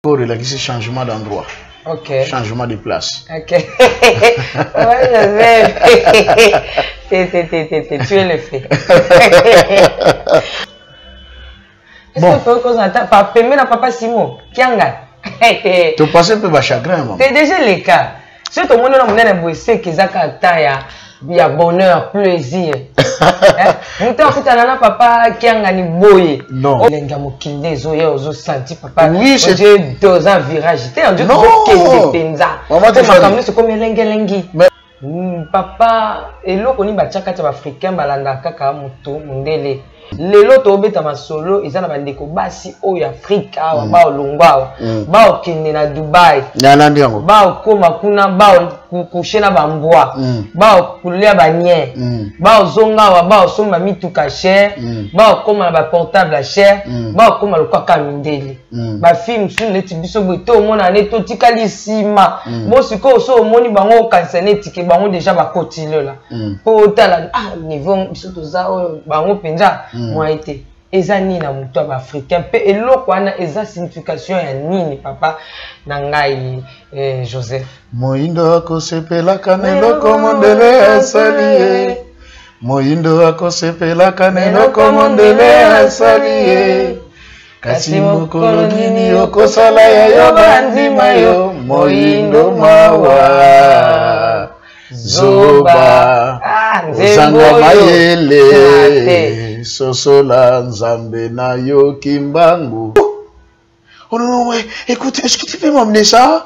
Pour relaxer, changement d'endroit. Ok. Changement de place. Ok. Ouais, tu es le fait. Est-ce que tu peux causer un temps? Papa Simon, Kianga. Tu passes un peu de chagrin, maman. C'est déjà le cas. Si tout le monde a un c'est que ça il y a bonheur, plaisir. Muto akutana papa Kianga ni boye. Non. Lenga mokinde zoye ozo senti papa. Oui, c'est deux ans virage. T'es en Dieu que penza. Maman te fait. C'est comme lengi. Papa eloko ni bachaka ta africain balanda kaka muto mundele. Lelo to beta masolo eza na bandeko basi oyo Afrika awa ba olongwa ba okende na Dubai nyalandi yango ba okoma kuna ba kushena bambwa ba okulia banye ba ozonga wa ba osomba mituka cher ba okoma na ba portable cher ba okoma lokaka mindeli ba film sur leti biso boto omona ne to tikali sima bo siko so omoni bango kansane tike bango déjà ba kotile la po tala niveau biso to za bango penza moi été eza nini na mutu ba africain pe eloko wana eza signification ya nini papa na ngai Joseph moindo akosepela kaneloko mondele asaliye moindo akosepela kaneloko mondele asaliye kasi mokolo nini okosala ya yo bandima yo moindo mawa zoba zanga mayele sosola nzambe na yo kimbangu. Oh non, ouais, écoute, est-ce que tu peux m'emmener ça?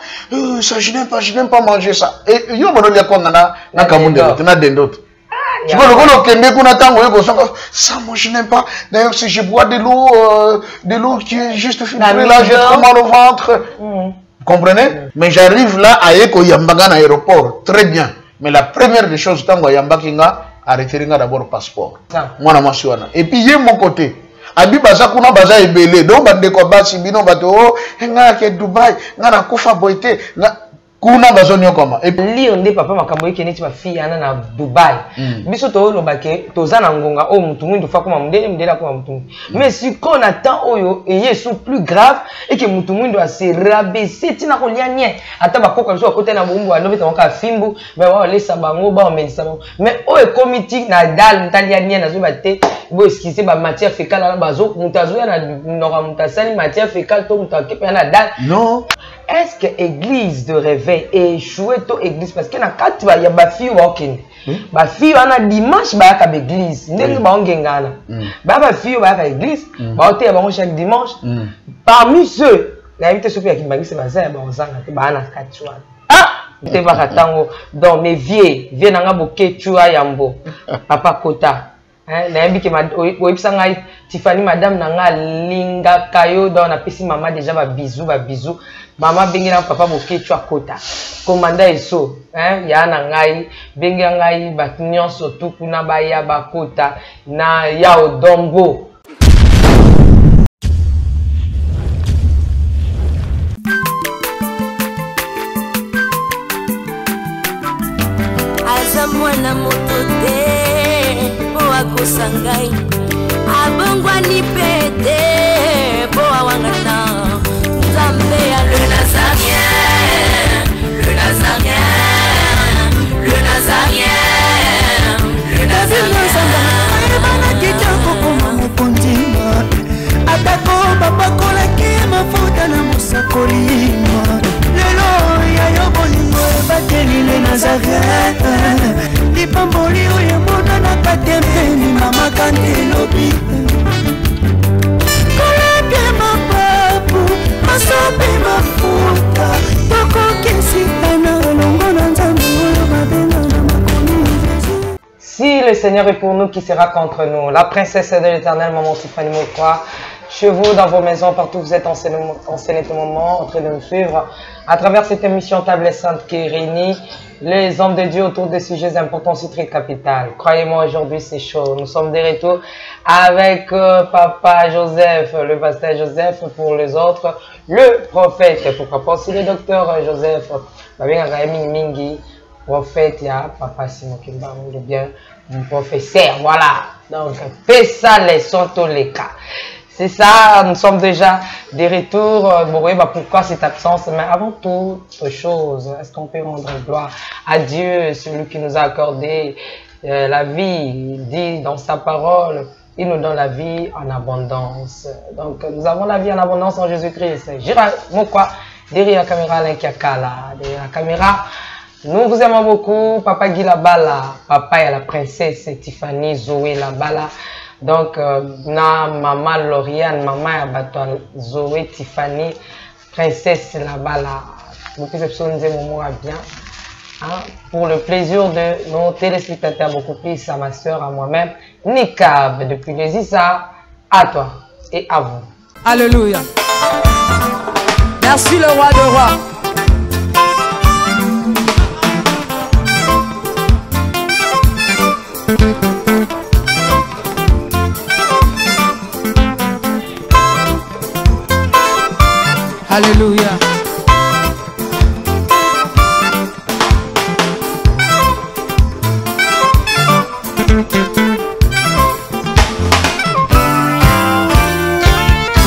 Ça, je n'aime pas manger ça. Et yo, mon oliaco, na kamundel, tu n'as d'autres. Tu vois, le golo kende kuna tango yoko ça, moi, je n'aime pas. D'ailleurs, si je bois de l'eau qui est juste filtrée, là, j'ai trop mal au ventre. Vous comprenez? Mais j'arrive là à Eko Yambaga, à l'aéroport, très bien. Mais la première des choses, tango Yambakinga, arrêtez d'abord le passeport. Moi, na masuana. Et puis, il y a mon côté. Abi baza kuna baza ebele. Donc, bande ko basi bino bato, nga ke Dubai, nga na kufa boite, nga kuna bazo nyokoma. Et puis, li onde papa makambo yake neti ba fille ana na Dubai. Biso to loba ke toza na ngonga o mutu mwindu fa kuma mundela kuma mutu. Mais si qu'on attend oyo eye sont plus grave et que mutu mwindu a se rabaisser tina ko lianye ata ba koka biso côté na bombo alobe to ka fimbu mais wa lesa bango ba o medisa bango. Mais o e comité na dal ntalianye na zo ba te bo esquisser ba matière fécale na bazo mutazo ya na nora mutasali matière fécale to mutakepe na dal. Non. Est-ce que l'église de réveil est échouée to église parce que na kati ba ya ba fille walking ba fille ana dimanche ba ka église ndenge ba ngengana ba fille ba ka église ba ote ba chaque dimanche parmi ceux la invité sopi ya kimbangi c'est bazaya ba ozanga te ba na kati wa te ba katango donc mes vieux nanga boke chua yambo papa kota nayebi ke oyebisa ngai Tiffany madame nanga linga kayo donc na pesi mama déjà ba bisou mama bengi na papa bokechu akota komanda eso ya na ngai bengi ngai bat nyonso tuku na baya bakota na ya odombo aza mwana moto te po akosangai abongwani pete po awangata nzambe ya le nazarien le nazarien le nazarien le nazarien bana kitoko koma mokondima atako bapakolaki mafuta na mosakolima lelo ya yo bolingo ebateli le nazarien lipamboli oyo mona na katempeni mama kandelobi koleke mapapu masope mafuta tokokesitana longo na nzambe oyo babenga na makomi. Si le Seigneur est pour nous, qui sera contre nous? La princesse de l'Éternel, maman Tiffany Mokwa, chez vous, dans vos maisons, partout où vous êtes en ce moment, en train de nous suivre, à travers cette émission Table Sainte qui réunit les hommes de Dieu autour des sujets importants, aussi très capitales. Croyez-moi, aujourd'hui c'est chaud. Nous sommes de retour avec Papa Joseph, le pasteur Joseph pour les autres, le prophète, pourquoi pas aussi le docteur Joseph, Mingi, prophète, il y a Papa Simon Kimba, bien, mon professeur, voilà. Donc, fais ça les sont tous les cas. C'est ça, nous sommes déjà de retour. Bon, oui, pourquoi cette absence? Mais avant toute chose, est-ce qu'on peut rendre gloire à Dieu, celui qui nous a accordé la vie? Il dit dans sa parole, il nous donne la vie en abondance. Donc, nous avons la vie en abondance en Jésus-Christ. Jira Mokwa, derrière la caméra, Alain Kiakala, derrière la caméra. Nous vous aimons beaucoup. Papa Guy Labala, papa et la princesse Tiffany Zoé Labala. Donc, na maman Lauriane, maman Abaton Zoé Tiffany, princesse Labala. Vous pouvez bien. Hein, pour le plaisir de nos téléspectateurs, beaucoup plus à ma soeur, à moi-même, Nikab, depuis les Issa, à toi et à vous. Alléluia. Merci le roi de rois. Alléluia.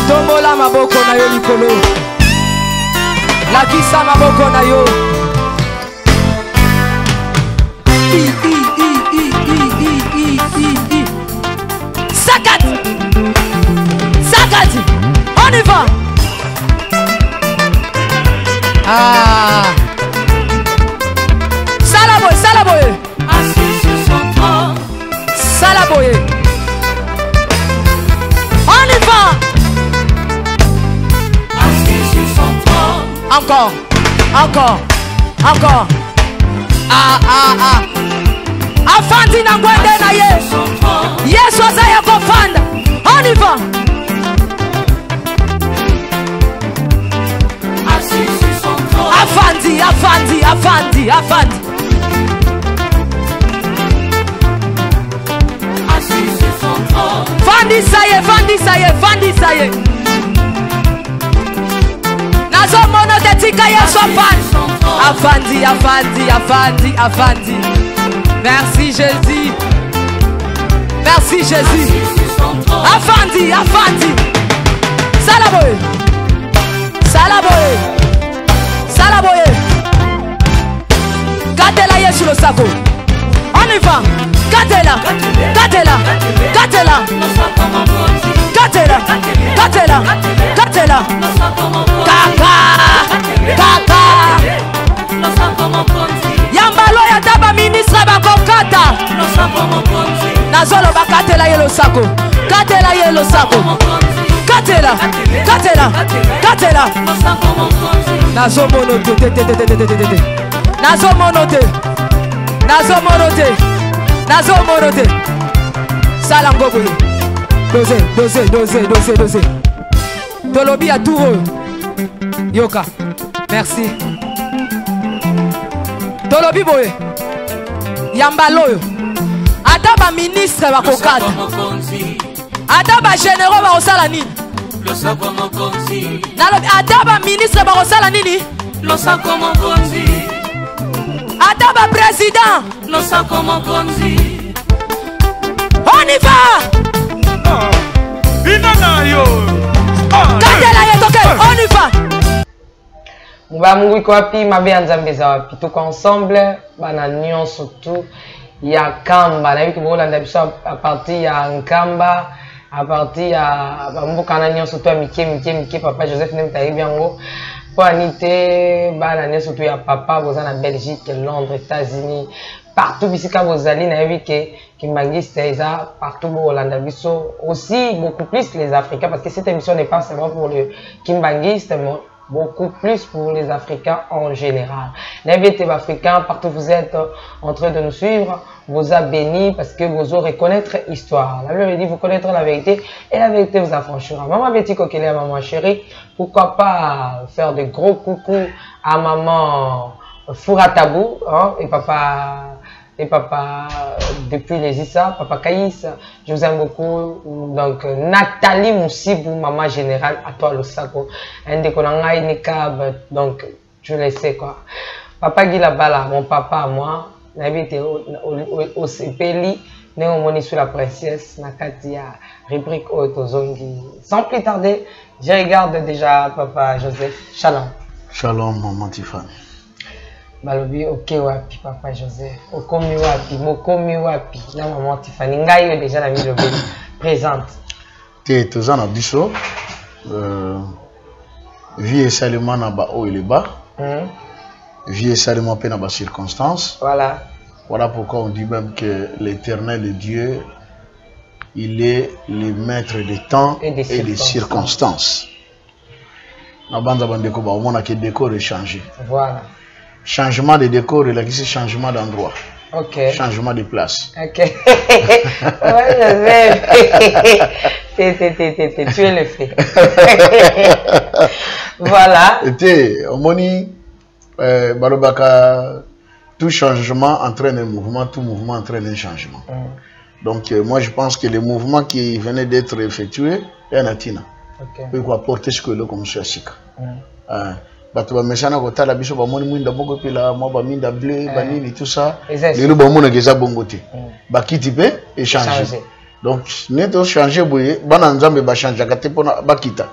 Tombola maboko na yo likolo. Lakisa maboko na yo. Sakat. Sakat. On y va. Ah. Salaboye, Salaboye. Assis sur son trône. Salaboye. On y va. Assis sur son trône. Encore, encore, encore. Ah, ah, ah. Afandi na ngwende na ye. Yesu azaya kofanda. On y va. Assis sur son trône. Afandi, afandi, afandi, afandi. Assis sur son trône. Fandi saye, fandi saye, fandi saye. Nazo mono te tika Yesu afandi. Afandi, afandi, afandi, afandi. Merci Jésus. Merci Jésus. Afandi, afandi. Salaboye. Salaboye. Salaboye. Gatela Yesu le sako. On y va. Gatela. Gatela. Gatela. Gatela. Gatela. Gatela. Kaka. Kaka. Yambalo ya taba ministre bakokata. Nazolo bakatela yelo sako. Katela yelo sako. Katela. Katela. Katela. Nazo monote. Nazo monote. Nazo monote. Nazo monote. Salango boye. Dosé, dosé, dosé, dosé, dosé. Tolobi à tout. Yoka. Merci. Tolobi boye. Yambaloyo. Adaba ministre bakokata. Adaba généraux bakosala nini? Adaba ministre bakosala nini? Adaba président. On y va. Katela yetoke. On y va. Mba mungu iko wapi, mabe nzambe za wapi. Tuko ensemble, bana nyonso tu ya kamba. Na yuki bolanda biso a partir ya nkamba, a partir ya bamboka na nyonso tu ya mike papa Joseph Nemtayebi yango. Po anite bana nyonso tu ya papa boza na Belgique, Londres, États-Unis, partout bisika bozali na yebi ke Kimbangiste eza partout bolanda biso, aussi beaucoup plus les Africains, parce que cette émission n'est pas seulement pour le Kimbangiste, mais beaucoup plus pour les Africains en général. Les Africains, partout vous êtes en train de nous suivre, vous a béni parce que vous aurez reconnaître l'histoire. La Bible dit vous connaîtrez la vérité et la vérité vous affranchira. Maman Betty Kokele, maman chérie, pourquoi pas faire de gros coucou à maman Fouratabou, hein, et papa depuis les Issa, papa Kaïs, je vous aime beaucoup. Donc Nathalie Moussibou, maman générale, à toi le sako. Ndekonanga Nikab, donc je le sais quoi. Papa Guy Labala, mon papa à moi, n'habite au Sepeli, Néo moni sur la princesse, Nakatia, rubrique Otozongi. Sans plus tarder, je regarde déjà Papa Joseph. Shalom. Shalom, maman Tiffany. Balobi, ok wapi, Papa Joseph. Okomi wapi, mokomi wapi. Na maman Tiffany. Ngayo déjà la mise présente. T'es toujours en biseau. Vie et salement na ba haut et le bas. Vie et salement peine à bas circonstances. Voilà. Voilà pourquoi on dit même que l'Éternel Dieu, il est le maître des temps et des circonstances. La bande à bande on a que le décor est changé. Voilà. Changement de décor, il a dit changement d'endroit. Ok. Changement de place. Ok. Ouais, je tu es le fait. Voilà. Et au moni, Balobaka, tout changement entraîne un mouvement, tout mouvement entraîne un changement. Donc, moi, je pense que le mouvement qui venait d'être effectué est un atina. Il faut apporter ce que l'on comme ça. Bato ba mesana ko tala biso ba moni mwinda bongo pila mo ba minda bleu ba nini tout ça lelo ba mona geza bongo te ba kiti pe échanger donc neto changer boye bana nzambe ba changer ka te pona ba kita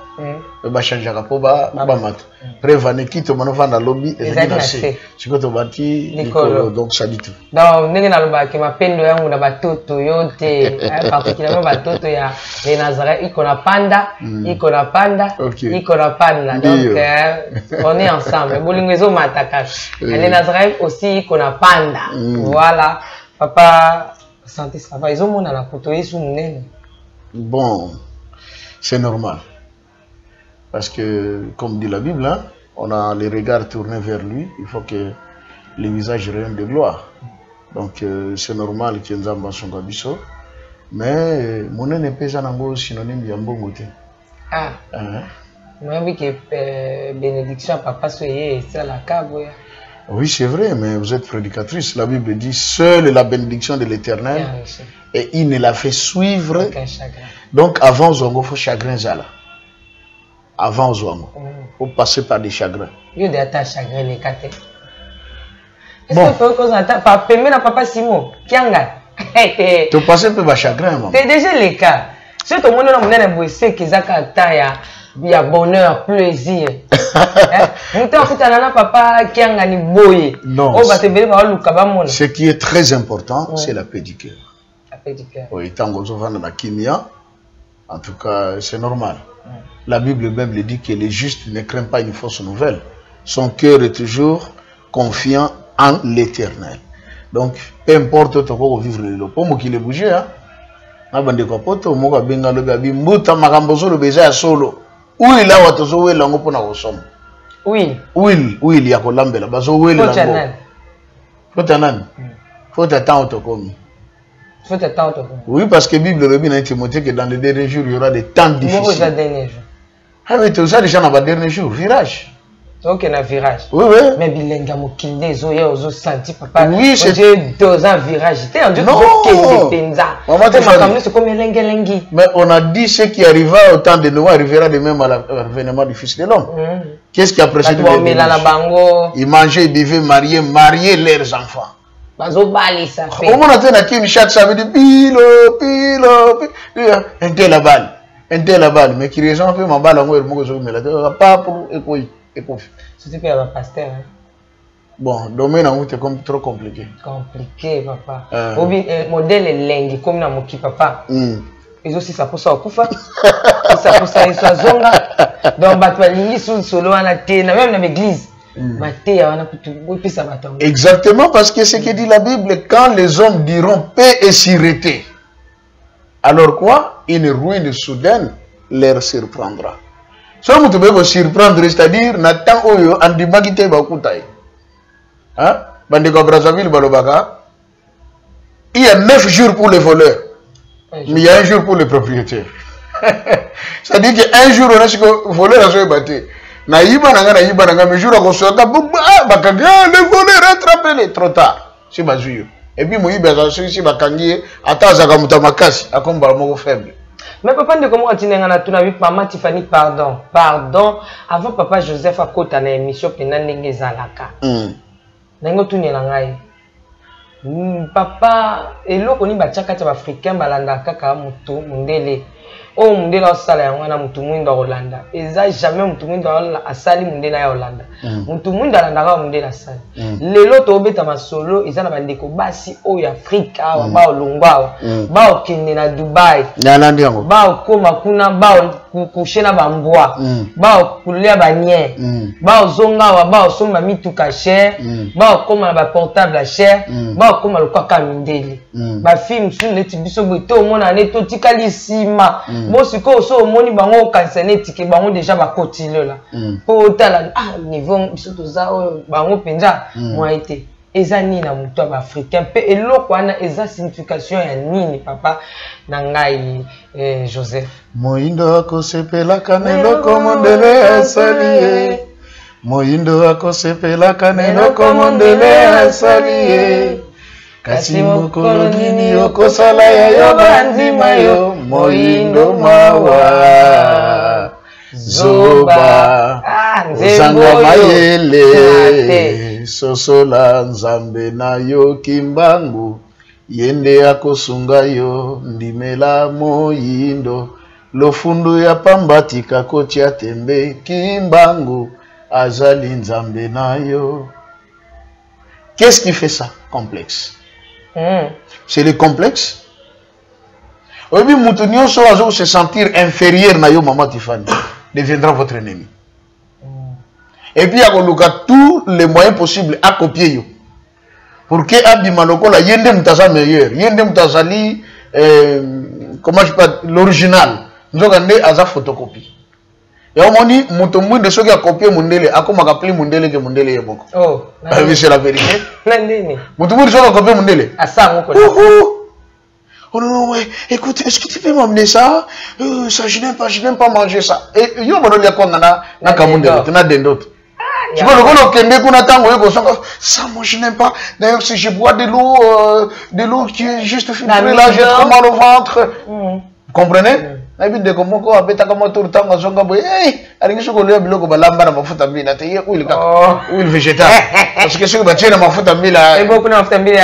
ba changer ka po ba mata prévane kito mano vanda lobby et na se sikoto bati likolo donc ça dit tout donc ndenge na loba ke mapendo yangu na batoto yote particulièrement batoto ya les Nazareth iko na panda iko na panda iko na panda donc on est ensemble bolingo ezo mataka les Nazareth aussi iko na panda voilà papa santé ça va ils ont mon na photo yesu munene bon c'est normal parce que comme dit la Bible hein, on a les regards tournés vers lui il faut que le visage rayonne de gloire donc c'est normal que nzamba songa biso mais monene pesa nango synonyme ya mbongo te moi oui que bénédiction papa soyez ça la cabo. Oui, c'est vrai, mais vous êtes prédicatrice. La Bible dit seule la bénédiction de l'Éternel et il ne la fait suivre. Donc avant Zongo, il faut chagrin zala. Avant Zongo, il faut passer par des chagrins. Il y a des attaches chagrins les quatre. Est-ce que tu peux pas papa Simon Kianga? Tu passes par chagrin, maman. C'est déjà le cas. Si tout le monde a un c'est que ça il y a bonheur, plaisir. Papa non. Ce qui est très important, c'est la paix du cœur. La paix du cœur. Oui, tant qu'on va dans la kimia, en tout cas, c'est normal. La Bible même dit que les justes ne craignent pas une fausse nouvelle. Son cœur est toujours confiant en l'Éternel. Donc, peu importe comment vivre le lot. Pour moi qui l'ai bougé, hein. Oui, là, on a oui, là, on a oui. Oui, oui, il y a que l'ambela. Baso oui, là. Faut t'attendre. Faut t'attendre comme. Faut t'attendre. Oui, parce que la Bible le dit dans Timothée que dans les derniers jours il y aura des temps difficiles. Ah mais tout ça déjà dans les derniers jours, virage. Ok, na virage. Oui, oui. Mais bilenga mokinde zoya ozo senti papa. Oui, c'est deux ans virage. T'es en Dieu mais on a dit ce qui arriva au temps de Noé arrivera de même à l'avènement du Fils de l'homme. Qu'est-ce qui a précédé? Ils mangeaient, ils vivaient, mariaient leurs enfants. Au moment où chaque ça veut dire pilo, un tel la balle, mais qui les gens fait ma balle en haut, pas pour écouiller. C'était pas un pasteur. Bon, domaine en est comme trop compliqué. Compliqué, papa. Modèle est lingue comme na moki papa. Ils aussi ça pour ça kufa. Ça pour ça ils sont zonga. Donc batwa lingi solo à la terre, même dans l'église. Exactement, parce que ce que dit la Bible, quand les hommes diront paix et sûreté, alors quoi? Une ruine soudaine leur surprendra. Si vous pouvez surprendre, c'est-à-dire, Nathan Oyo, Andi Magite Bakutaï. Hein? Bandeko Brazzaville, Balobaka. Il y a 9 jours pour les voleurs, mais il y a 1 jour pour les propriétaires. C'est-à-dire qu'un jour, on a ce que les voleurs ont battu. Naïba nanga, mais jour à Kosota, les voleurs rattrapés, trop tard. C'est Bazouyo. Et puis, moi, si Bakangi, attends, Zagamoutamakasi, à combat faible. Mais papa, comment tu as vu maman Tiffany, pardon. Pardon. Avant papa Joseph a côté dans l'émission, puis n'a n'engé zalaka. N'engo tu n'es langai. Papa, eloko ni bachaka cha Africain balanda kaka mutu mundele. Oh mundele osala yango na mutu mwindo Hollanda. Eza jamais mutu mwindo asali mundele ya Hollanda. Mutu mwindo alanda ka mundele asali. Lelo to beta masolo eza na bandeko basi oyo Afrika wa ba olongwa ba okende na Dubai. Nalandi yango. Ba okoma kuna ba kushena bambwa. Ba okulia banye. Ba ozonga wa ba osomba mituka cher. Ba okoma na ba portable cher. Ba okoma lokaka mindele. Ba film sun neti biso boto omona neto tikali sima. Bon siko so omoni bango kansane tike bango déjà ba kotile la. Po tala niveau biso toza bango penza moi été. Eza nini na mutu ba africain pe eloko wana eza signification ya nini papa na ngai Joseph. Moindo akosepelaka neloko mondele asali. Moindo akosepelaka neloko mondele asali. Kasi mokolo nini okosala ya yo bandima yo. Moindo mawa zoba zanga mayele sosola nzambe na yo kimbangu yende akosunga yo ndimela moindo lofundu ya pambatika kotia tembe kimbangu azali nzambe na yo. Qu'est-ce qui fait ça? Complexe. C'est le complexe. Obi mutu nyonso azo se sentir inférieur na yo maman Tiffany deviendra votre ennemi. Et puis akoluka tous les moyens possibles à copier yo. Pour que abima lokola yende mutaza meilleur, yende mutazali comment je peux l'original. Nzoka nde aza photocopie. Et on dit mutu mwinde soki a copier mundele akoma ka pli mundele ke mundele yeboko. Oh, c'est la vérité. Nandini. Mutu mwinde soki a copier mundele. Asa ngoko. Oh non, ouais, écoute, est-ce que tu peux m'emmener ça? Ça, je n'aime pas manger ça. Et yo, mon oliaco, na kamundele, na dendot. Tu vois, le gars, kende kuna tango, ça, moi, je n'aime pas. D'ailleurs, si je bois de l'eau qui est juste filtrée, là, j'ai trop mal au ventre. Vous comprenez? Et puis, dès que mon corps a pété comme un tour de temps, on s'en va, hey, allez, je suis allé à Biloko, balamba, ma faute à mille, à te où il végétal. Parce que c'est que tu as ma faute à mille, et beaucoup de faute à mille,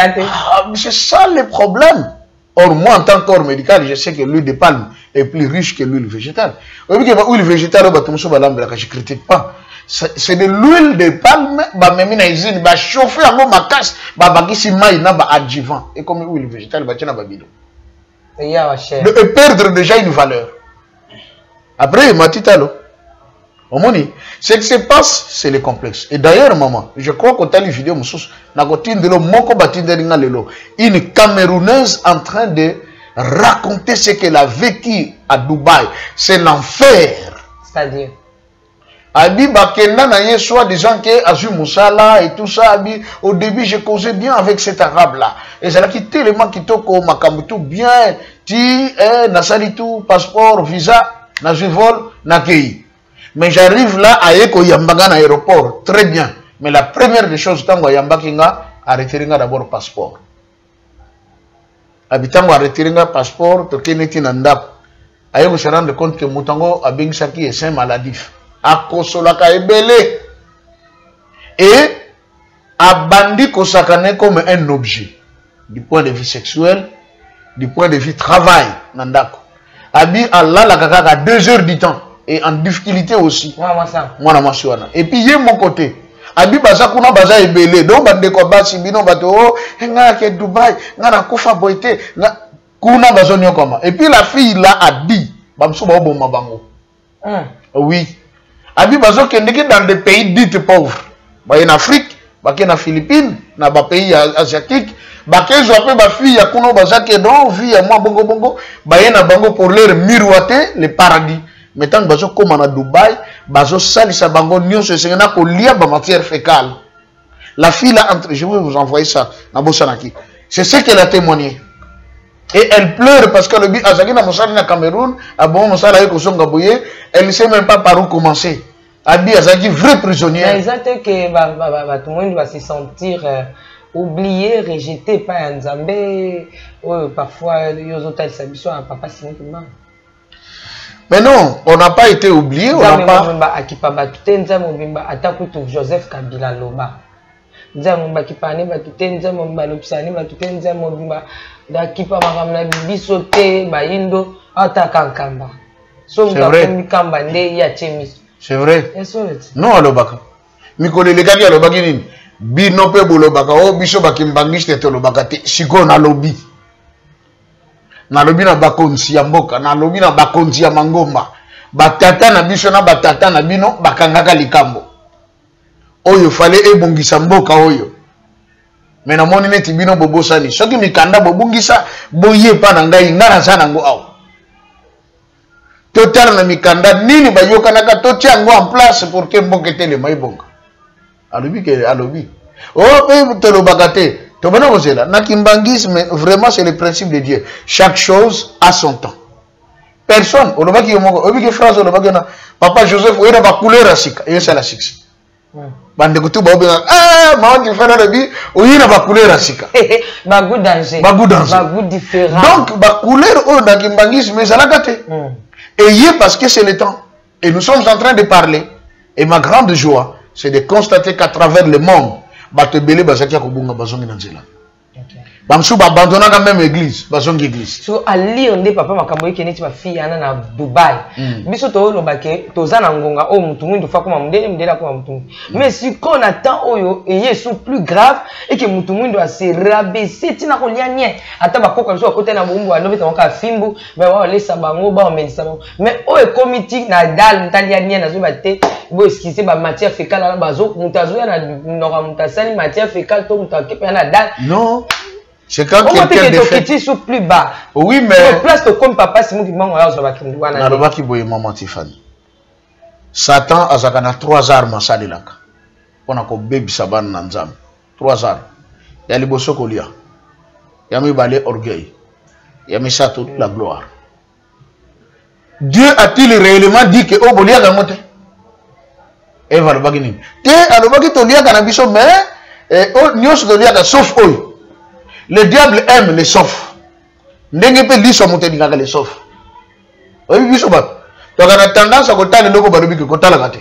c'est ça le problème. Or, moi, en tant que corps médical, je sais que l'huile de palme est plus riche que l'huile végétale. L'huile végétale, je ne critique pas. C'est de l'huile de palme, je vais chauffer ma casse, je vais adjuvant. Et comme l'huile végétale, je vais perdre déjà une valeur. Après, ma petite allo. Ce qui se passe, c'est le complexe. Et d'ailleurs, maman, je crois que tu as une vidéo, une Camerounaise en train de raconter ce qu'elle a vécu à Dubaï. C'est l'enfer. C'est-à-dire? Abi Bakenda na soit disant que Azur Moussala et tout ça, Abi, au début, je causais bien avec cet arabe-là. Et c'est là qui tellement qui toko makamutu bien, ti, nasali tout, passeport, visa, nazu vol, nakei. Mais j'arrive là à Eko Yambaga à l'aéroport, très bien. Mais la première des choses, tango Yambakinga a retiré d'abord le passeport. Habitango a retiré le passeport, to keneti nandap. Ayo se rendre compte que Moutango a bien saki est saint maladif. A kosolaka ebele. Et a bandi kosakane comme un objet. Du point de vue sexuel, du point de vue travail, nandako. Abi Allah la kaka à 2 heures du temps. Et en difficulté aussi. Et puis, il y a mon côté. Abi baza kuna baza ebele. Donc, bande ko basi bino bato oh, nga ke Dubaï, nga na kufa boité, nga kuna bazo nyokoma. Et puis la fille là a dit, bamso ba bo mabango. Oui. Abi bazo kendeke dans des pays dits pauvres. Ba en Afrique, ba ke na Philippines, na ba pays asiatique, ba ke zo pe ba fille ya kuna baza ke don vie ya moi bongo bongo, ba na bango pour leur miroiter le paradis. Maintenant, bazo comme à Dubaï, bazo salisa bango nyonso esengena ko lia ba matière fécale. La fille là entre, je vais vous envoyer ça na Bosanaki. C'est ce qu'elle a témoigné. Et elle pleure parce que le but azaki na mosala na Cameroun, abon mosala ko songa boye, elle ne sait même pas par où commencer. Abi azaki vrai prisonnier. Mais exact que tout le monde va se sentir oublié, rejeté par un Nzambe. Parfois les hôtels s'habituent à papa simplement. Mais non, on n'a pas été oublié, on n'a pas... Joseph Kabila Loba. nzambe bakipani bato te nzambe balopisani bato te nzambe bakipa makambo na biso te bayindo ataka nkamba so ngakombi kamba nde ya chemiso. C'est vrai. Non alobaka. Mikolo lekaki alobaki nini? Bino pe bolobaka o biso bakimbangiste te lobaka te siko na lobi. Na lobi na bakonzi ya mboka, na lobi na bakonzi ya mangomba. Batata na biso na batata na bino bakangaka likambo. Oyo fale ebongisa mboka oyo. Mena moni neti bino bobosani. Soki mikanda bobungisa boye pa na ngai ngana sana ngo aw. Total na mikanda nini bayoka naka totia ngo en place pour que mboka tele maibonga. Alobi ke alobi. Oh pe te lo bagate. To bana kozela na kimbangisme vraiment c'est le principe de Dieu. Chaque chose a son temps. Personne on va qui obi ke phrase on va que na papa Joseph oyo ba couleur asika et ça la six. Bande kutu ba obenga ma on fana rebi oyo na ba couleur asika. Ba goût danger. Ba goût danger. Ba goût différent. Donc ba couleur oyo na kimbangisme ça la gâté. Et hier parce que c'est le temps et nous sommes en train de parler et ma grande joie c'est de constater qu'à travers le monde bato belé bazakia kobunga bazongi na nzela. Bamsou ba abandonner quand même église, bazongi église. So à lire ndé papa makambo yeke neti ba fille ana na Dubai. Biso to lo bake toza na ngonga o mutu mwindu fa kuma mundela kuma mutu. Mais si qu'on attend oyo eye sous plus grave et que mutu mwindu a se rabaisser tina ko lia nye ata ba koka biso côté na bombo alobe tonka fimbu mais wa lesa bango ba omedisa bango. Mais o e comité na dal ntalia nye na zo ba te bo esquisser ba matière fécale na bazo mutazo na nora mutasani matière fécale to mutakepe na dal. Non. C'est quand quelqu'un de fait sous plus bas. Oui mais place to comme papa Simon qui mango ya zo ba kindu wana. Na roba ki boye maman Tiffany. Satan azaka na 3 armes salilaka. Pona ko bebi sabana na nzambe. 3 armes. Ya liboso kolia. Ya mibale orgueil. Ya misa toute la gloire. Dieu a-t-il réellement dit que o bolia ga mote? Eva le bagini. Te alobaki to lia kana biso mais o nyos to lia ga sauf oil. Le diable aime les sauf. Ndenge pe liso mote dingaka les sauf. Oyi biso ba. To kana tendance ko tala loko ba lobiki ko tala kate.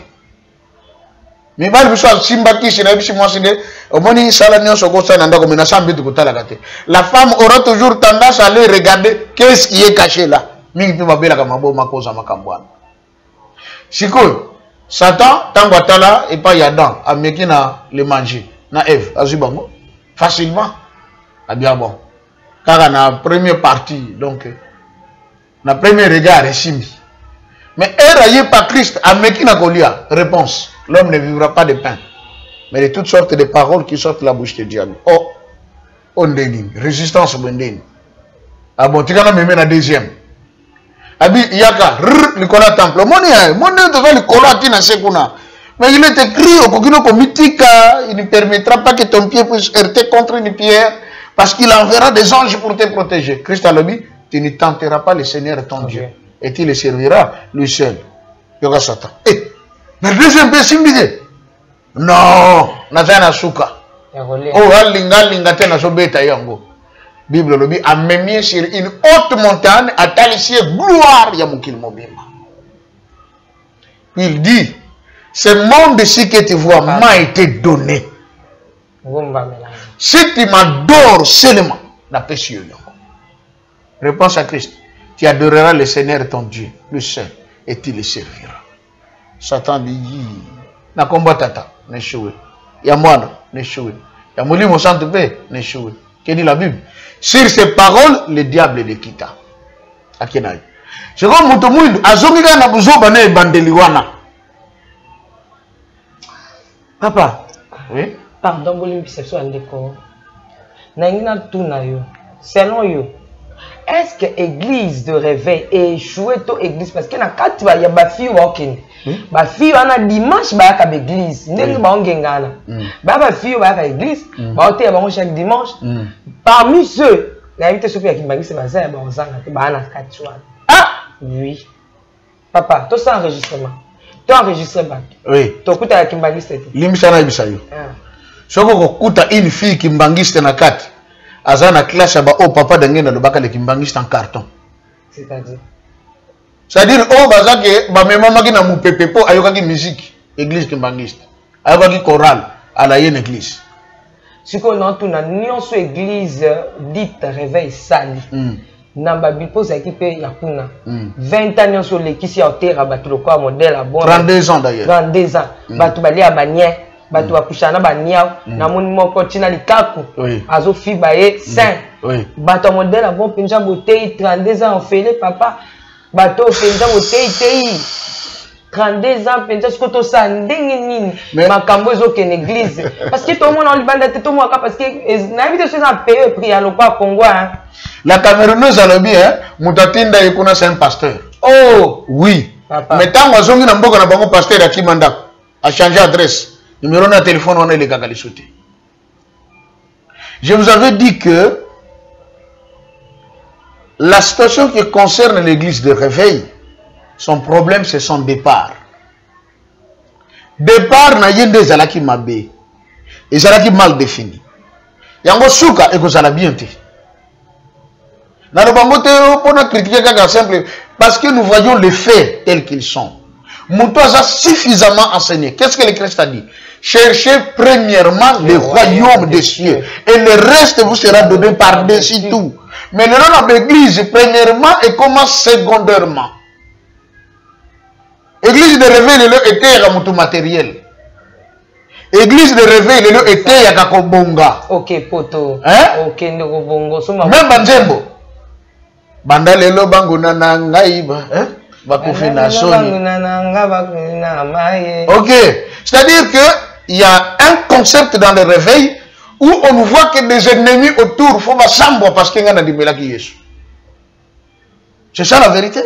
Mi bal biso simbaki sina biso mo sinde omoni sala nyonso ko sana ndako mena sambi ko tala kate. La femme aura toujours tendance à aller regarder qu'est-ce qui est caché là. Mingi pe babela kama bo makoza makambwana. Sikoyo Satan tango atala et pas Adam ameki na le manger na Ève azubango facilement. Ah bien bon. Car na première partie donc na premier regard simbi. Mais eraillé par Christ ameki na kolia réponse l'homme ne vivra pas de pain mais de toutes sortes de paroles qui sortent de la bouche de Dieu. Oh ondeni résistance bondeni. Ah bon tika na meme na deuxième. Abi yaka le kola temple moni to le kola tina sekuna. Mais il est écrit au kokino komitika il ne permettra pas que ton pied puisse heurter contre une pierre. Parce qu'il enverra des anges pour te protéger. Christ a dit, tu ne tenteras pas le Seigneur ton Dieu. Et tu le serviras lui seul. Yoga Satan. Eh, mais deuxième personne dit, non, Nazana Souka. Oh, Alinga tena sobeta yango. Bible le dit, a même sur une haute montagne, à talissier gloire yamukil mobima. Il dit, ce monde-ci que tu vois m'a été donné. Si tu m'adores seulement, la paix sur lui. Réponse à Christ. Tu adoreras le Seigneur ton Dieu, le seul, et tu le serviras. Satan dit, na combat tata, ne choué. Yamwana, ne choué. Yamouli mon sang de paix, ne choué. Que dit la Bible? Sur ces paroles, le diable le quitta. Akenaï. C'est comme Moutoumouindou, Azongiga na buzoba ne bandeliwana. Papa. Oui? Pardon, bolim perception andeko. Nangina tuna yo. Selon yo, est-ce que l'église de réveil est échouée to église parce que na kati ba ya ba fi walking. Ba fi ana dimanche ba ka église. Ndenge ba ngengana. Ba fi ba ka église, ba ote ba chaque dimanche. Parmi ceux, la invité Sophie qui m'a dit c'est ba ça ba ozanga te ba na kati wana. Ah, oui. Papa, to ça enregistrement. Tu as enregistré bac. Oui. Tu as écouté à Kimbangiste. Limisana ibisayo. Soko kuta une fille Kimbangiste na kati. Azana classe ba oh papa dangena le baka le Kimbangiste en carton. C'est-à-dire c'est-à-dire oh bazake ba mama ki na mupepepo ayoka ki musique église Kimbangiste. Ayoka ki chorale à la yene église. siko na tuna nyonso église dite réveil sali na babipo za kipe ya kuna 20 ans nyonso lekisi ya otera bato lokwa modèle bon 32 ans d'ailleurs 32 ans bato bali ya banye bato bakushana baniao na moni moko tina likaku azo fiba ye saint bato modèle bon penja botei 32 ans ofele papa bato penja botei tei 32 ans penja siko to sa ndenge nini makambo ezokende église parce que tout le monde en libanda te tout moi parce que na vie de choses en payer prix à lokwa Congo hein. La Camerounaise a le bien mutatinda yekuna c'est un pasteur. Oh oui papa. Mais tant que zongi na mboka na bango pasteur a kimanda a changé adresse numéro de téléphone on est les gars sauté. Je vous avais dit que la situation qui concerne l'église de réveil, son problème c'est son départ. Départ na yende zalaki mabe. Et zalaki mal défini. Yango suka et que ça l'a bien été. Dans le bangote, on a critiqué quelqu'un simple parce que nous voyons les faits tels qu'ils sont. Moutoise a suffisamment enseigné. Qu'est-ce que le Christ a dit? Cherchez premièrement le royaume des cieux et le reste vous sera donné par-dessus tout. Mais le nom de l'église, premièrement et commence secondairement. Église de réveil, le était à mon matériel. Église de réveil, le était à Kakobonga. Ok, poto. Hein? Ok, Ndokobongo. Même Banzembo. Banda lelo banguna na ngaiba, hein? Bakufi na soni. Ok. C'est-à-dire que il y a un concept dans le réveil où on voit que des ennemis autour font ma sambo parce qu'il y a un dimela qui est. C'est ça la vérité.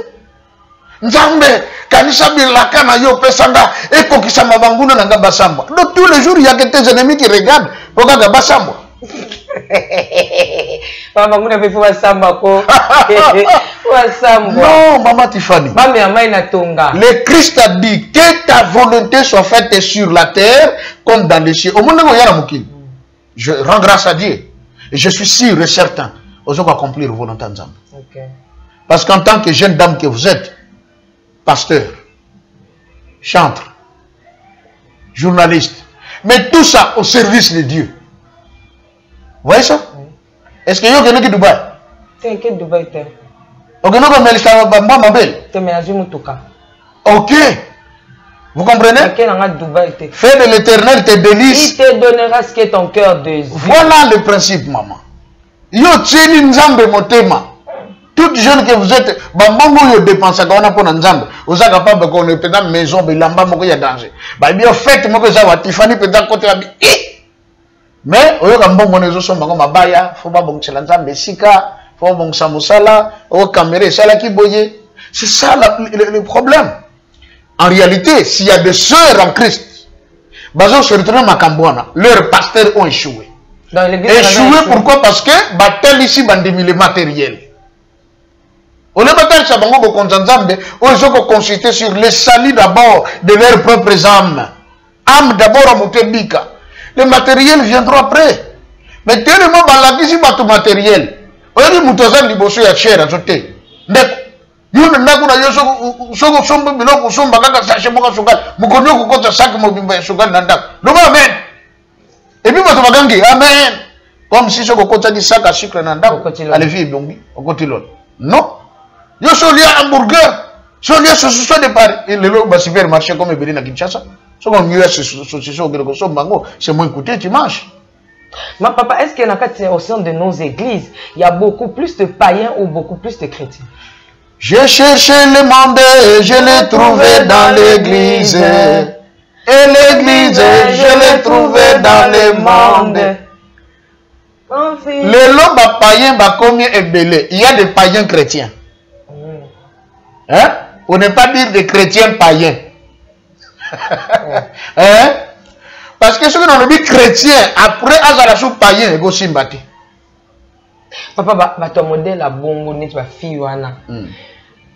Nzambe kanisa bilaka na yo pesanga eko kisama banguna na ngaba sambo. Donc tous les jours il y a que tes ennemis qui regardent pour nga ba sambo. Maman, vous n'avez pas samba ko. Non, maman Tiffany. Le Christ a dit que ta volonté soit faite sur la terre comme dans les cieux. Au monde où je rends grâce à Dieu. Et je suis sûr et certain aux autres accomplir la volonté de Dieu. Parce qu'en tant que jeune dame que vous êtes, pasteur, chantre, journaliste, mais tout ça au service de Dieu. Vous voyez ça? Est-ce que vous avez Dubaï? T'inquiète, Dubaï. Ok. Vous comprenez? Fais de l'éternel tes délices. Il te donnera ce que ton cœur désire. Voilà le principe, maman. Yo tcheni nzambe motema. Toute jeune que vous êtes, bambongo yo dépense quand on a pour nzambe. Vous êtes capable qu'on ait peut-être maison, belamba moko ya danger. Bah bien fait moko za wa Tiffany peut-être côté la mais oyo kambongo nezo somba ko mabaya, faut ba bongela nzambe sika, faut bongsa musala, o caméra sala ki boye. C'est ça le problème. En réalité, s'il y a des sœurs en Christ, bazo se retourner makambwana, leurs pasteurs ont échoué. Échoué pourquoi? Parce que batel ici bandemi le matériel. On est batel ça bango ko konzanzambe, on zoko consulter sur le salut d'abord de leurs propres âmes. Âme d'abord à motebika. Le matériel viendra après. Mais tellement balaki si bato matériel. Oyi mutozan liboso ya cher azote. Ndeko. Yo ndako na yo soko sombo biloko somba kaka sachet moka sugal. Mukonyo kokota sac mobimba ya sugal na ndako. Loba amen. Et puis bato bagangi amen. Comme si soko kokota di sac à sucre na ndako. Allez vie bongi okotilon. Non. Yo solia hamburger. Solia soso de Paris. Et le lo ba supermarché comme Ebeli na Kinshasa. C'est moins écouté, tu manges. Ma papa, est-ce qu'il y a au sein de nos églises, il y a beaucoup plus de païens ou beaucoup plus de chrétiens? J'ai cherché le monde et je l'ai trouvé dans l'église. Et l'église, je l'ai trouvé dans le monde. Le lot païen va combien est belé? Il y a des païens chrétiens. Hein? Pour ne pas dire des chrétiens païens. Hein? Parce que ce que l'on dit chrétien, après Azarasou païen, go simbati. Papa, ton modèle a bon, net va fille wana.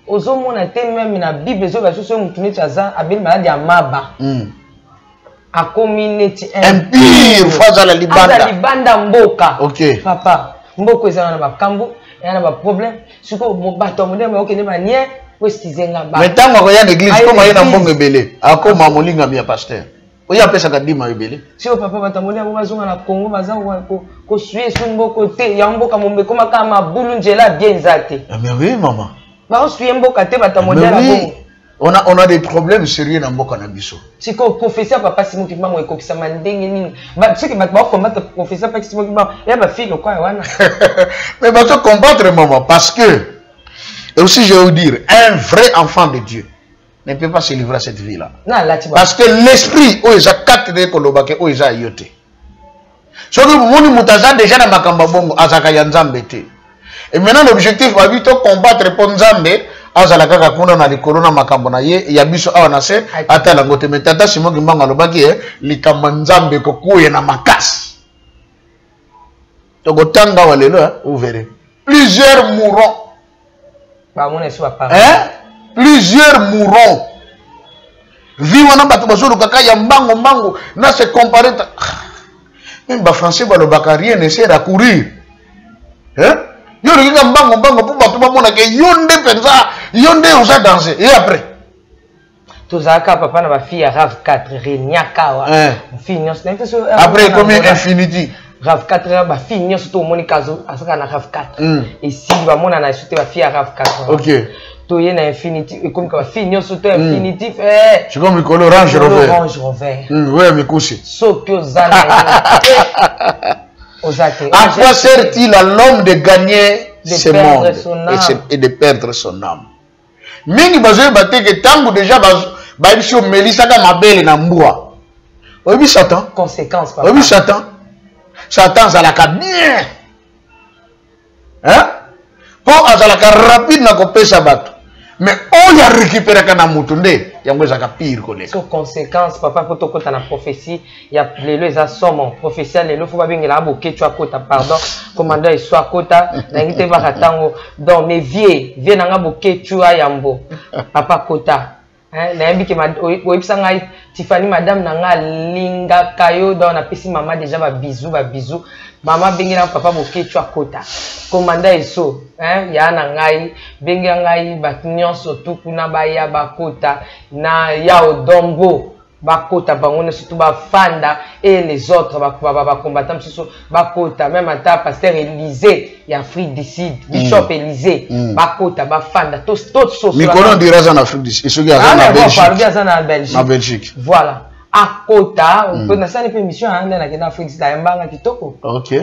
Ozo mona te même na Bible zo ba so so mutune tsaza abel malade ya maba. A community empire faza la libanda. Faza libanda mboka. OK. Papa, mboko ezana na ba kambu, yana ba problème. Suko ba ton modèle ma okene ba nie. Mais tant que l'église, comme il y a un bon ébélé, à quoi ma molinga mi pasteur. oyo apesaka ndima ebele si o papa batamoni yango bazonga na Congo baza kosuye so mboka te ya mboka mombe komaka mabulu nzela bien eza te mais oui maman baosuye mboka te batamoni na bongo on a des problèmes sérieux dans mboka na biso siko professeur papa Simon Kimbango ekokisama ndenge nini soki bato bakombattre professeur papa Simon Kimbango ya bafille lokwa wana mais bato combattre maman parce que et aussi je vais vous dire un vrai enfant de Dieu ne peut pas se livrer à cette vie là parce que l'esprit où ils a quatre de kolobake où ils a yoté soki moni mutaza déjà na makamba bongo azaka ya nzambe te et maintenant l'objectif va vite combattre pour nzambe azala kaka kuna na likolo na makambo na ye ya biso awa na se atala ngote mais tata Simon Kimbango alobaki likamba nzambe kokuya na makasi toko tanga wa lelo vous verrez plusieurs mourront plusieurs mourront vie wana bato bazolo kaka ya mbango na se comparer même ba français balobaka rien ne sert à courir yo le mbango pour bato bamona ke yonde penza yonde oza danser et après tozaka papa na ba fille ya RAV 4 Reniaka wa fille nyos après combien Infinity RAV 4 ba fille nyos to moni kazo asaka na RAV 4 et si ba mona na chuté ba fille ya RAV 4 OK to ye na Infinity et comme ka ba fille nyos to Infinity c'est comme le Orange Rover ouais mais couché soki ozana à quoi sert-il à l'homme de gagner ce monde et de perdre son âme? Mingi bazoye bateke tango déjà babiso melisaka mabele na mbwa. Obi Satan. Conséquence papa. Obi Satan. Satan zalaka bien. Hein? Pour azalaka rapide na kopesa bato. Mais on y a récupéré kana mutunde yango zaka pire koleka. So conséquence papa poto kota na prophétie ya lelo eza somo prophétie lelo faut ba bengela boke tu akota pardon commandant et soit kota na ngite ba katango donc mes vieux nanga boke tu ayambo papa kota hein na yebiki ma oyebisa ngai Tiffany madame nanga linga kayo donc na pesi mama déjà ba bisou mama bengela papa boke tu akota commandant eso hein ya na ngai benga ngai batnyonso tukuna baya bakota na ya odombo bakota bangone surtout bafanda et les autres ba combattants surtout bakota même ata pasteur Élysée ya Afrique du Sud bishop Élysée bakota bafanda tout so Mikono dira ça en Afrique du Sud isoki na Belgique na Belgique voilà akota on na sala permission anda na kena Afrique ya mbanga kitoko OK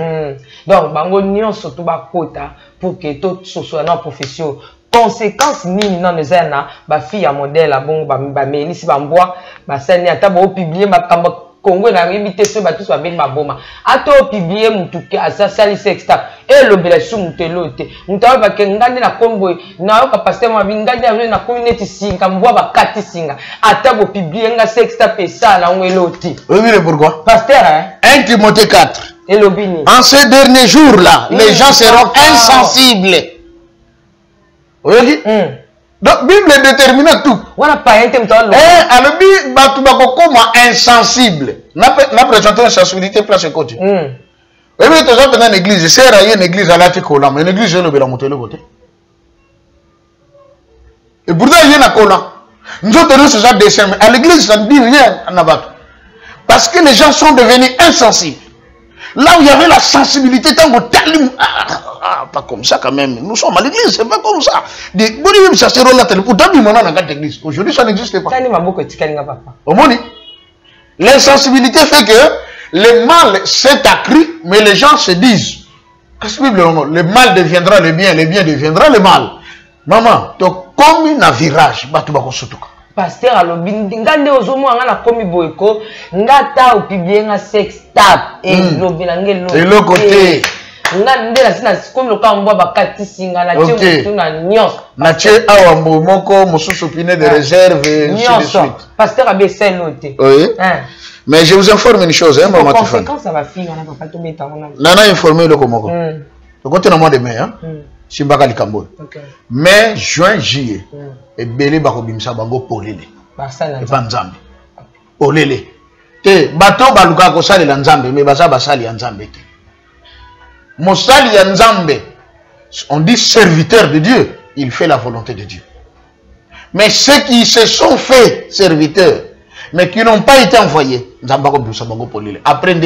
donc bango nyonso to bakota pour que tout soit na profession conséquence nini non ezana ba fille ya modèle bon ba melisi ba mbwa ba sani ata ba publier makamba Congo na limité so ba tous ba ben maboma ato publier mutuke asa sali sexta et le belasu mutelote mutawa ba kengande na kombo na ka pasteur ma bingande na community singa mbwa ba kati singa ata bo publier nga sexta pesa na ngweloti oui pourquoi pasteur hein 1 Timothée 4 et lobini en ces derniers jours là les gens seront insensibles. Oui. Donc Bible détermine tout. Voilà pas intellectuel. Alors bi batu bakokoma insensible. Na présenter insensibilité place côté. Oui mais toujours dans l'église, c'est rien une église à la tikola, mais l'église est le bela monter le côté. Et pourtant il y a kola. Nous autres ce genre de dessin à l'église ça ne dit rien à batu. Parce que les gens sont devenus insensibles. Là où il y avait la sensibilité tant que pas comme ça quand même. Nous sommes à l'église, c'est pas comme ça. Aujourd'hui, ça n'existe pas. L'insensibilité fait que le mal s'est accru, mais les gens se disent le mal deviendra le bien deviendra le mal. Maman, donc comme un virage, pasteur alobi ngande ozomo anga na komi boyeko ngata opibie nga sex tap et lobi na ngelo et le côté ngande la sina comme le kambo bakati singa na tio tuna nyos na tche awambo moko mosusu pine de réserve et ainsi de suite pasteur a baissé noté oui mais je vous informe une chose hein maman Tiffany conséquence ça va finir na papa to meta ona nana informer le komoko le côté na mois de mai hein Simbaka likambo. Mais juin juillet et belé bakobimisa bango polele. Et pas nzambe. Polele. Te bato baluka ko sali la nzambe mais baza basali ya nzambe te. Mosali ya nzambe on dit serviteur de Dieu, il fait la volonté de Dieu. Mais ceux qui se sont fait serviteurs mais qui n'ont pas été envoyés. Après,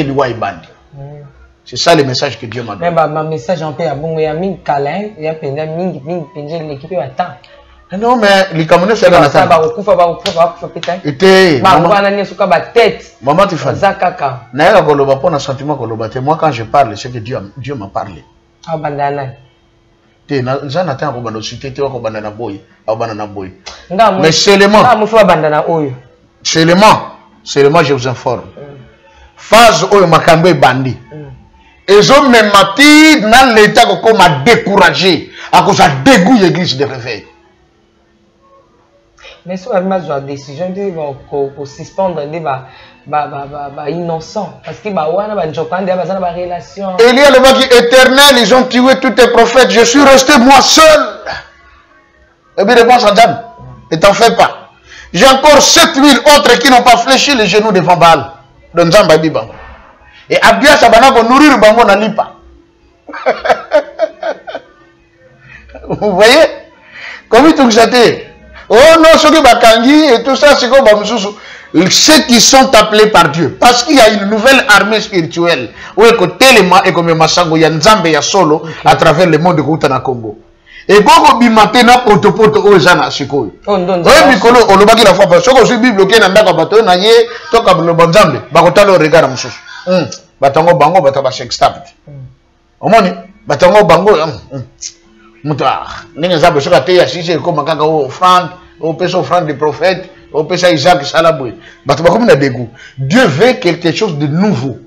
c'est ça le message que Dieu m'a donné. Mais ma message en paix, il y a mis câlin, il y a l'équipe attend. Non, mais les Camerounais, c'est dans la table. Maman, tu fais. Moi, quand je parle, c'est que Dieu m'a parlé. Mais seulement, je vous informe. Phase où Makambe bandi. Et ont même mati dans l'état qu'on m'a découragé à cause de dégoût l'église de réveil. Mais si on a une décision de suspendre les innocents, parce que relation. Élie a le dit éternel, ils ont tué tous tes prophètes, je suis resté moi seul. Et bien réponse à Dame, ne t'en fais pas. J'ai encore 7000 autres qui n'ont pas fléchi les genoux devant Baal. Et Abia Sabana va nourrir Bango n'a pas. Vous voyez? Comment tu as oh non, ceux qui Bakangi et tout ça, c'est comme ceux qui sont appelés par Dieu. Parce qu'il y a une nouvelle armée spirituelle. Où est côté les ma et comme Massango, il y a Nzambe, il y a Solo à travers le monde de Koutana Congo. Et quand on matin na poto aux gens à Sikoy. Oui, Mikolo, on le bagi la fois parce que je suis bloqué dans le bateau, na ye, toka le Banzambe, bakotalo regard à Moussous. Batango Bango, bataba sextapt. Au moins, Batango Bango, Moutar. N'est-ce pas sur la terre, si c'est comme un offrande, au péché offrande des prophètes, au péché Isaac Salaboué. Bataba comme un dégoût. Dieu veut quelque chose de nouveau.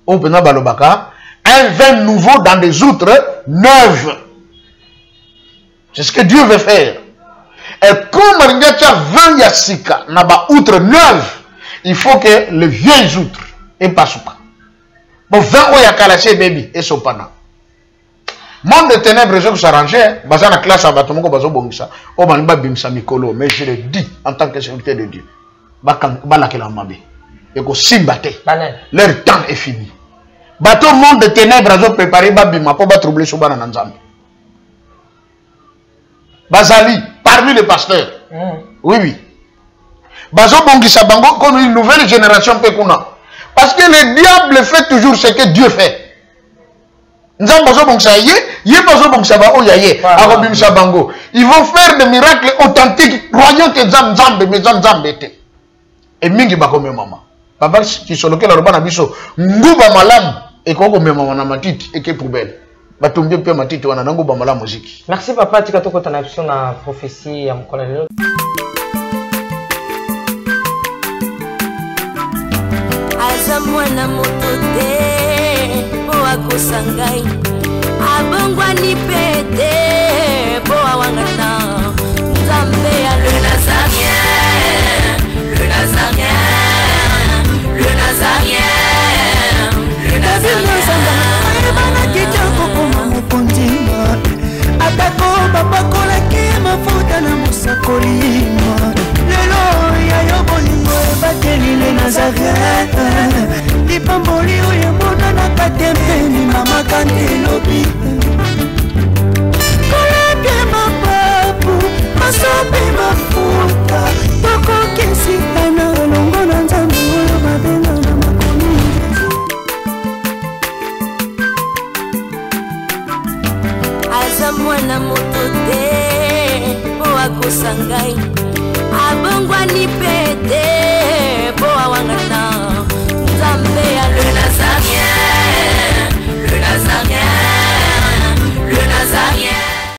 Au Pena Balobaka, un vin nouveau dans des outres neuves. C'est ce que Dieu veut faire. Et comme Maringacha vin Yassika n'a pas outre neuve, il faut que les vieilles outres et pas soupa. Bon, 20 ans il y a Kalaché baby et sopana. Monde de ténèbres, je s'arranger, bazar la classe à Batomoko bazo bongisa, o maniba bimsa mikolo, mais je le dis en tant que serviteur de Dieu. Balakela mabe. Et que simbate. Leur temps est fini. Bateau monde de ténèbres, ils ont préparé babima pour pas troubler Soubana Nanzambe. Bazali, parmi les pasteurs. Oui, oui. Bazo Bongisa Bango, comme une nouvelle génération Pekuna. Parce que le diable fait toujours ce que Dieu fait. Ils vont faire des miracles authentiques, croyant que Nzambe, mais Nzambe était. Et mingi bakome maman. Papa qui sont lequel la biso, nguba malam, et qu'on met maman na matiti, et que poubelle. Merci papa, tu as tout ton option na prophétie à mon collègue. Azamwana motote po akosangai abongwa ni pete po awangata Nzambe ya le Nazarien, le Nazarien, le Nazarien, le Nazarien. Atako babakola ki mafuta na musakolima lelo ya yobolingo bateli le Nazareth lipamboli oyo mona na katempeni mama kantelobi koleke mapapu masope mafuta tokokesika na longo na Nzambe oyo babenga na makomi Azamwana motote po akosangai abongwa ni pete po awangata Nzambe ya le Nazarien.